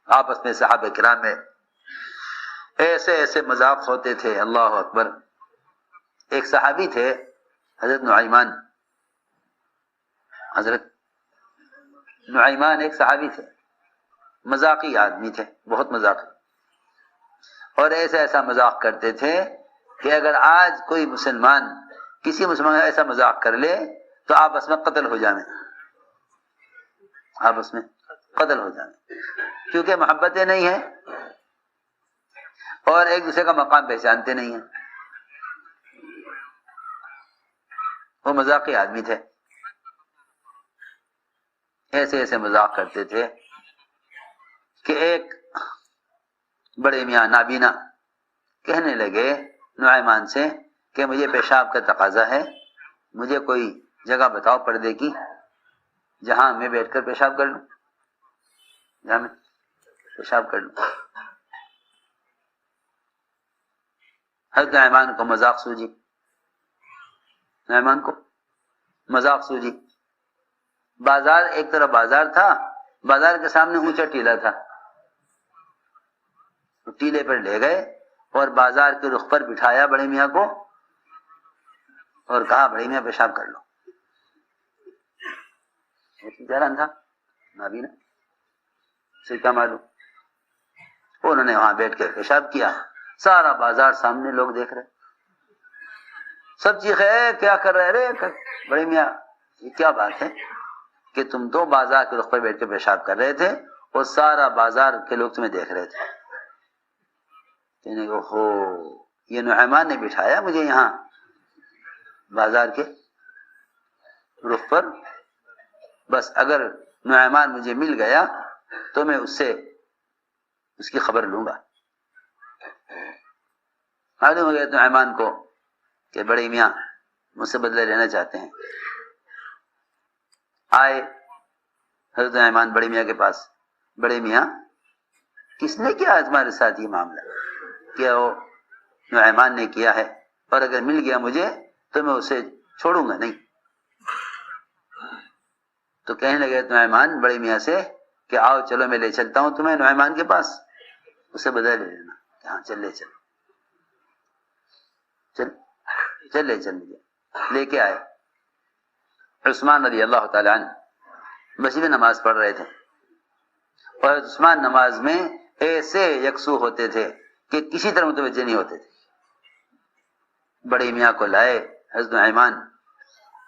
آپس میں صحابہ کرام میں ایسے ایسے مذاق ہوتے تھے، اللہ اکبر۔ ایک صحابی تھے حضرت نعیمان، حضرت نعیمان ایک صحابی تھے، مذاقی آدمی تھے، بہت مذاقی، اور ایسا مذاق کرتے تھے کہ اگر آج کوئی مسلمان کسی مسلمان ایسا مذاق کر لے تو آپس میں قتل ہو جانے، آپس میں قتل ہو جانے، کیونکہ محبتیں نہیں ہیں اور ایک دوسرے کا مقام پہچانتے نہیں ہیں۔ وہ مذاقی آدمی تھے، ایسے مذاق کرتے تھے کہ ایک بڑے میاں نابینا کہنے لگے نعیمان سے کہ مجھے پیشاب کا تقاضا ہے، مجھے کوئی جگہ بتاؤ پردے کی جہاں میں بیٹھ کر پیشاب کر لوں، جہاں میں پیشاب کر لوں۔ حضرت نعیمان کو مذاق سوجی، نعیمان کو مذاق سوجی۔ بازار، ایک طرف بازار تھا، بازار کے سامنے اونچا ٹیلا تھا، ٹیلے پر لے گئے اور بازار کے رخ پر بٹھایا بڑے میاں کو اور کہا بڑے میاں پیشاب کر لو۔ جران تھا نابینا سے کیا معلوم، انہوں نے وہاں بیٹھ کے پیشاب کیا، سارا بازار سامنے لوگ دیکھ رہے، سب چیخے کیا کر رہے رے بڑے میاں، یہ کیا بات ہے کہ تم تو بازار کے رخ پر بیٹھ کے پیشاب کر رہے تھے اور سارا بازار کے لوگ تمہیں دیکھ رہے تھے۔ کہنے کو ہو یہ نعیمان نے بٹھایا مجھے یہاں بازار کے رخ پر، بس اگر نعیمان مجھے مل گیا تو میں اس سے اس کی خبر لوں گا۔ معلوم ہو گیا نعیمان کو کہ بڑے میاں مجھ سے بدلہ لینا چاہتے ہیں۔ آئے حضرت نعیمان بڑے میاں کے پاس، بڑے میاں کس نے کیا تمہارے ساتھ یہ معاملہ؟ کیا وہ نعیمان نے کیا ہے، اور اگر مل گیا مجھے تو میں اسے چھوڑوں گا نہیں۔ تو کہنے لگے نعیمان بڑے میاں سے کہ آؤ چلو میں لے چلتا ہوں تمہیں نعیمان کے پاس، اسے بدلہ لے لینا۔ ہاں چل لے چل مجھے لے کے آئے۔ عثمان رضی اللہ تعالی عنہ مسجد میں نماز پڑھ رہے تھے، اور عثمان نماز میں ایسے یکسو ہوتے تھے کہ کسی طرح متوجہ نہیں ہوتے تھے۔ بڑے میاں کو لائے، حضرت نعیمان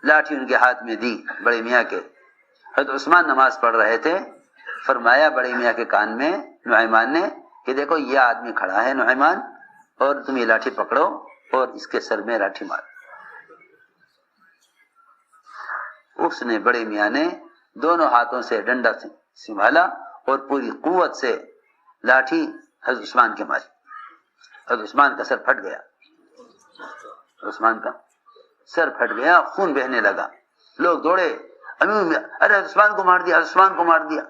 لاٹھی ان کے ہاتھ میں دی بڑے میاں کے، حضرت عثمان نماز پڑھ رہے تھے، فرمایا بڑے میاں کے کان میں نعیمان نے کہ دیکھو یہ آدمی کھڑا ہے نعیمان، اور تم یہ لاٹھی پکڑو اور اس کے سر میں لاٹھی مارو۔ اس نے بڑے میاں نے دونوں ہاتھوں سے ڈنڈا سنبھالا اور پوری قوت سے لاٹھی حضرت عثمان کے ماری۔ حضرت عثمان کا سر پھٹ گیا، عثمان کا سر پھٹ گیا، خون بہنے لگا، لوگ دوڑے، امیر ارے حضرت عثمان کو مار دیا، حضرت عثمان کو مار دیا۔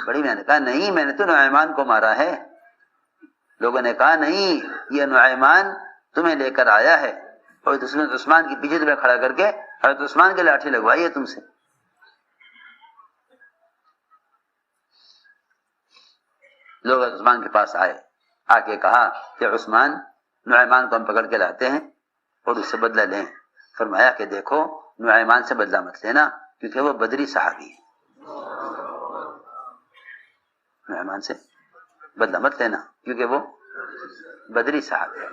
بڑی میاں نے کہا نہیں میں نے تو نعیمان کو مارا ہے۔ لوگوں نے کہا نہیں یہ نعیمان تمہیں لے کر آیا ہے، اور حضرت عثمان کی پیچھے تمہیں کھڑا کر کے حضرت عثمان کی لاٹھی لگوائی ہے تم سے۔ لوگ حضرت عثمان کے پاس آئے، آ کے کہا کہ عثمان نعیمان کو ہم پکڑ کے لاتے ہیں اور اس سے بدلہ لیں۔ فرمایا کہ دیکھو نعیمان سے بدلہ مت لینا کیونکہ وہ بدری صحابی ہے، نعیمان سے بدلہ مت لینا کیونکہ وہ بدری صحابی ہے،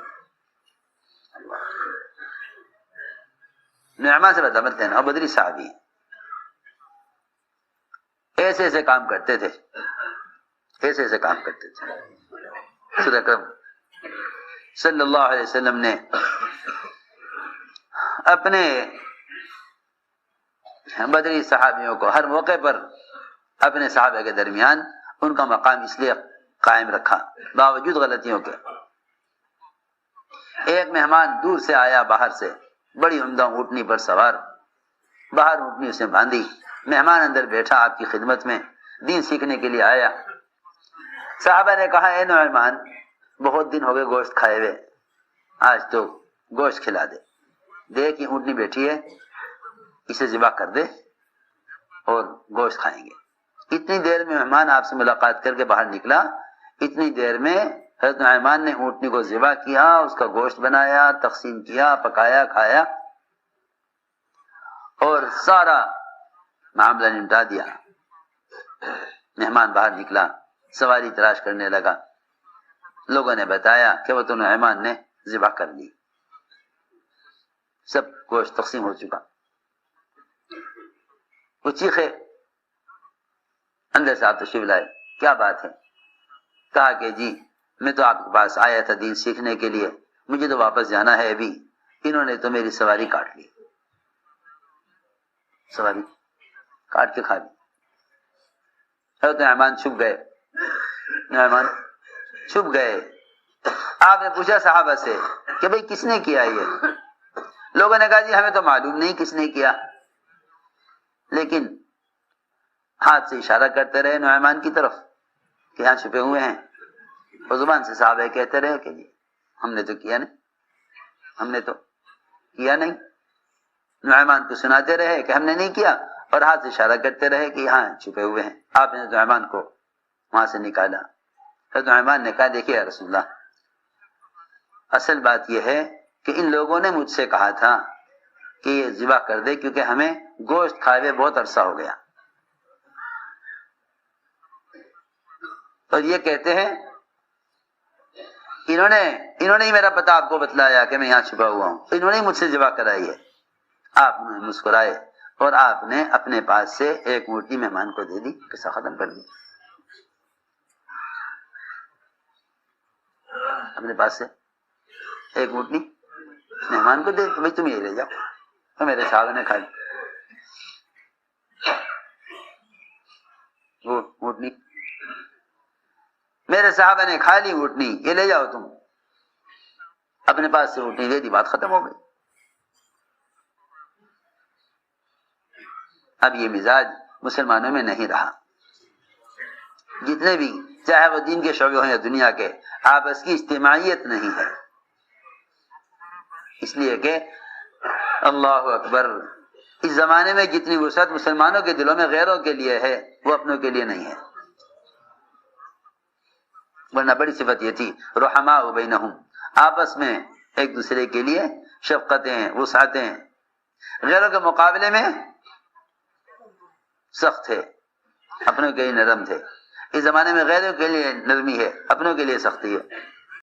نعیمان سے بدلہ مت لینا، اور بدری صحابی ہے۔ ایسے کام کرتے تھے، ایسے کام کرتے تھے۔ رسول اکرم صلی اللہ علیہ وسلم نے اپنے بدری صحابیوں کو ہر موقع پر اپنے صحابہ کے درمیان ان کا مقام اس لیے قائم رکھا باوجود غلطیوں کے۔ ایک مہمان دور سے آیا باہر سے، بڑی عمدہ اونٹنی پر سوار، باہر اونٹنی اسے باندھی، مہمان اندر بیٹھا آپ کی خدمت میں، دین سیکھنے کے لیے آیا۔ صحابہ نے کہا اے نعیمان بہت دن ہو گئے گوشت کھائے ہوئے، آج تو گوشت کھلا دے، دیکھ یہ اونٹنی بیٹھی ہے اسے ذبح کر دے۔ اور گوشت کھائیں گے۔ اتنی دیر میں مہمان آپ سے ملاقات کر کے باہر نکلا، اتنی دیر میں حضرت نعمان نے اونٹنی کو ذبح کیا، اس کا گوشت بنایا، تقسیم کیا، پکایا، کھایا اور سارا معاملہ نمٹا دیا۔ مہمان باہر نکلا، سواری تلاش کرنے لگا، لوگوں نے بتایا کہ وہ تو نعمان نے ذبح کر لی، سب گوشت تقسیم ہو چکا۔ وہ چیخے، اندر سے آپ تشریف لائے، کیا بات ہے؟ کہا کہ جی میں تو آپ کے پاس آیا تھا دین سیکھنے کے لیے، مجھے تو واپس جانا ہے ابھی، انہوں نے تو میری سواری کاٹ لی، سواری کاٹ کے کھا لی۔ حضرت نعمان چھپ گئے، نعمان چھپ گئے۔ آپ نے پوچھا صحابہ سے کہ بھئی کس نے کیا یہ؟ لوگوں نے کہا جی ہمیں تو معلوم نہیں کس نے کیا، لیکن ہاتھ سے اشارہ کرتے رہے نعمان کی طرف کہ یہاں چھپے ہوئے ہیں، اور زبان سے صحابہ کہتے رہے کہ جی ہم نے تو کیا نہیں، ہم نے تو کیا نہیں۔ نعمان کو سناتے رہے کہ ہم نے نہیں کیا، اور ہاتھ سے اشارہ کرتے رہے کہ یہاں چھپے ہوئے ہیں۔ آپ نے نعمان کو وہاں سے نکالا۔ حضرت نعمان نے کہا دیکھیے یا رسول اللہ، اصل بات یہ ہے کہ ان لوگوں نے مجھ سے کہا تھا کہ یہ ذبح کر دے کیونکہ ہمیں گوشت کھائے ہوئے بہت عرصہ ہو گیا، اور یہ کہتے ہیں انہوں نے ہی میرا پتہ آپ کو بتلایا کہ میں یہاں چھپا ہوا ہوں، انہوں نے ہی مجھ سے ذبح کرائی ہے۔ آپ نے مسکرائے اور آپ نے اپنے پاس سے ایک مٹھی مہمان کو دے دی، قصہ ختم کر دیا۔ اپنے پاس سے ایک مٹھی مہمان کو دے، بھائی تم یہ لے جاؤ، تو میرے صاحب نے کھا لی وہ اونٹنی، میرے صحابہ نے کھا لی اونٹنی، یہ لے جاؤ تم۔ اپنے پاس سے اونٹنی دے دی، بات ختم ہو گئی۔ اب یہ مزاج مسلمانوں میں نہیں رہا۔ جتنے بھی چاہے وہ دین کے شعبے ہوں یا دنیا کے، آپس کی اجتماعیت نہیں ہے، اس لیے کہ اللہ اکبر، اس زمانے میں جتنی وسعت مسلمانوں کے دلوں میں غیروں کے لیے ہے وہ اپنوں کے لیے نہیں ہے، ورنہ بڑی صفت یہ تھی رحماء بینہم، آپس میں ایک دوسرے کے لیے شفقتیں، وسعتیں، غیروں کے مقابلے میں سخت تھے، اپنوں کے لیے نرم تھے۔ اس زمانے میں غیروں کے لیے نرمی ہے، اپنوں کے لیے سختی ہے۔